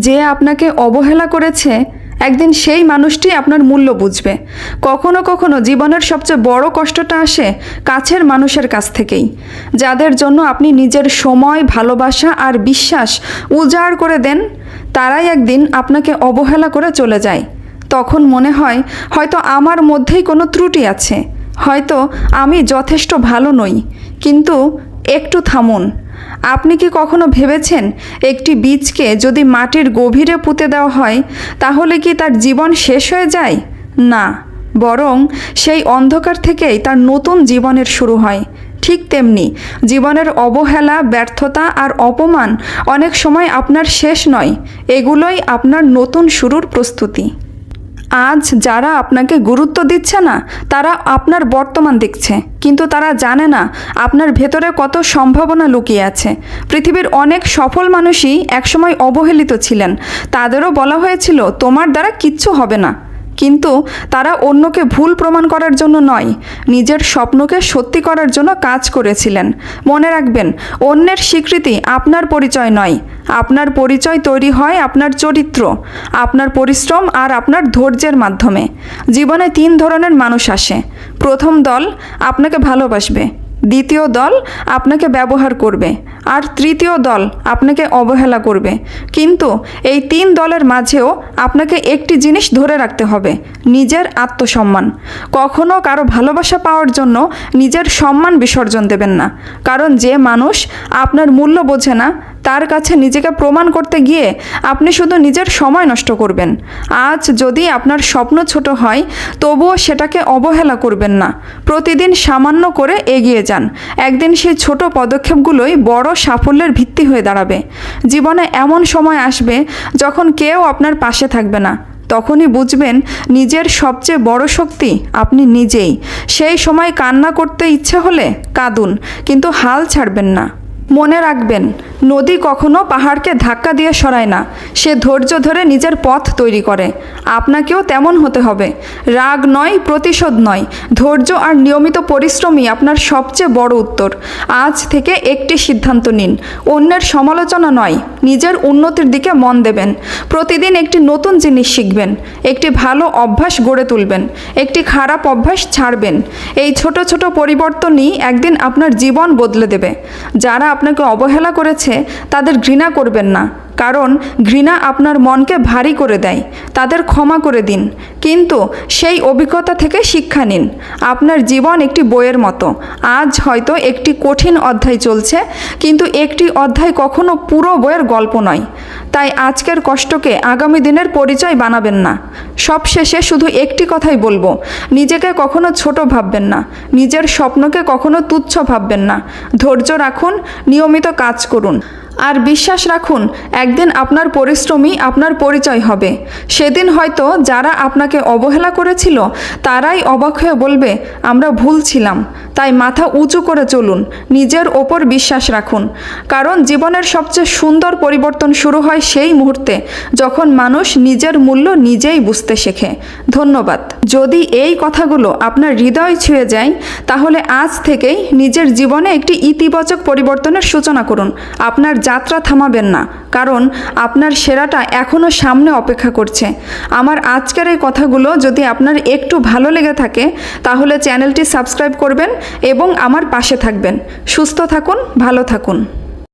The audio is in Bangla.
যে আপনাকে অবহেলা করেছে একদিন সেই মানুষটি আপনার মূল্য বুঝবে। কখনো কখনো জীবনের সবচেয়ে বড় কষ্টটা আসে কাছের মানুষের কাছ থেকেই, যাদের জন্য আপনি নিজের সময়, ভালোবাসা আর বিশ্বাস উজাড় করে দেন, তারাই একদিন আপনাকে অবহেলা করে চলে যায়। তখন মনে হয় হয়তো আমার মধ্যেই কোনো ত্রুটি আছে, হয়তো আমি যথেষ্ট ভালো নই। কিন্তু একটু থামুন। আপনি কি কখনো ভেবেছেন একটি বীজকে যদি মাটির গভীরে পুঁতে দেওয়া হয় তাহলে কি তার জীবন শেষ হয়ে যায়? না, বরং সেই অন্ধকার থেকেই তার নতুন জীবনের শুরু হয়। ঠিক তেমনি জীবনের অবহেলা, ব্যর্থতা আর অপমান অনেক সময় আপনার শেষ নয়, এগুলোই আপনার নতুন শুরুর প্রস্তুতি। আজ যারা আপনাকে গুরুত্ব দিচ্ছে না তারা আপনার বর্তমান দেখছে, কিন্তু তারা জানে না আপনার ভেতরে কত সম্ভাবনা লুকিয়ে আছে। পৃথিবীর অনেক সফল মানুষই একসময় অবহেলিত ছিলেন। তাদেরও বলা হয়েছিল তোমার দ্বারা কিচ্ছু হবে না, কিন্তু তারা অন্যকে ভুল প্রমাণ করার জন্য নয়, নিজের স্বপ্নকে সত্যি করার জন্য কাজ করেছিলেন। মনে রাখবেন, অন্যের স্বীকৃতি আপনার পরিচয় নয়। আপনার পরিচয় তৈরি হয় আপনার চরিত্র, আপনার পরিশ্রম আর আপনার ধৈর্যের মাধ্যমে। জীবনে 3 ধরনের মানুষ আসে। প্রথম দল আপনাকে ভালোবাসবে, দ্বিতীয় দল আপনাকে ব্যবহার করবে, আর তৃতীয় দল আপনাকে অবহেলা করবে। কিন্তু এই 3 দলের মাঝেও আপনাকে একটি জিনিস ধরে রাখতে হবে, নিজের আত্মসম্মান। কখনো কারো ভালোবাসা পাওয়ার জন্য নিজের সম্মান বিসর্জন দেবেন না, কারণ যে মানুষ আপনার মূল্য বোঝে না তার কাছে নিজেকে প্রমাণ করতে গিয়ে আপনি শুধু নিজের সময় নষ্ট করবেন। আজ যদি আপনার স্বপ্ন ছোট হয় তবুও সেটাকে অবহেলা করবেন না। প্রতিদিন সামান্য করে এগিয়ে যান। একদিন সেই ছোট পদক্ষেপগুলোই বড় সাফল্যের ভিত্তি হয়ে দাঁড়াবে। জীবনে এমন সময় আসবে যখন কেউ আপনার পাশে থাকবে না, তখনই বুঝবেন নিজের সবচেয়ে বড় শক্তি আপনি নিজেই। সেই সময় কান্না করতে ইচ্ছে হলে কাঁদুন, কিন্তু হাল ছাড়বেন না। মনে রাখবেন, নদী কখনো পাহাড়কে ধাক্কা দিয়ে সরায় না, সে ধৈর্য ধরে নিজের পথ তৈরি করে। আপনাকেও তেমন হতে হবে। রাগ নয়, প্রতিশোধ নয়, ধৈর্য আর নিয়মিত পরিশ্রমই আপনার সবচেয়ে বড় উত্তর। আজ থেকে একটি সিদ্ধান্ত নিন, অন্যের সমালোচনা নয়, নিজের উন্নতির দিকে মন দেবেন। প্রতিদিন একটি নতুন জিনিস শিখবেন, একটি ভালো অভ্যাস গড়ে তুলবেন, একটি খারাপ অভ্যাস ছাড়বেন। এই ছোট ছোট পরিবর্তনই একদিন আপনার জীবন বদলে দেবে। যারা আপনাকে অবহেলা করেছে তাদের ঘৃণা করবেন না, কারণ ঘৃণা আপনার মনকে ভারী করে দেয়। তাদের ক্ষমা করে দিন, কিন্তু সেই অভিজ্ঞতা থেকে শিক্ষা নিন। আপনার জীবন একটি বইয়ের মতো। আজ হয়তো একটি কঠিন অধ্যায় চলছে, কিন্তু একটি অধ্যায় কখনো পুরো বইয়ের গল্প নয়। তাই আজকের কষ্টকে আগামী দিনের পরিচয় বানাবেন না। সবশেষে শুধু একটি কথাই বলবো, নিজেকে কখনো ছোট ভাববেন না, নিজের স্বপ্নকে কখনো তুচ্ছ ভাববেন না। ধৈর্য রাখুন, নিয়মিত কাজ করুন, আর বিশ্বাস রাখুন একদিন আপনার পরিশ্রমই আপনার পরিচয় হবে। সেদিন হয়তো যারা আপনাকে অবহেলা করেছিল তারাই অবাক হয়ে বলবে আমরা ভুল ছিলাম। তাই মাথা উঁচু করে চলুন, নিজের ওপর বিশ্বাস রাখুন, কারণ জীবনের সবচেয়ে সুন্দর পরিবর্তন শুরু হয় সেই মুহূর্তে যখন মানুষ নিজের মূল্য নিজেই বুঝতে শেখে। ধন্যবাদ। যদি এই কথাগুলো আপনার হৃদয় ছুঁয়ে যায় তাহলে আজ থেকেই নিজের জীবনে একটি ইতিবাচক পরিবর্তনের সূচনা করুন। আপনার যাত্রা থামাবেন না, কারণ আপনার সেরাটা এখনও সামনে অপেক্ষা করছে। আমার আজকের এই কথাগুলো যদি আপনার একটু ভালো লেগে থাকে তাহলে চ্যানেলটি সাবস্ক্রাইব করবেন এবং আমার পাশে থাকবেন। সুস্থ থাকুন, ভালো থাকুন।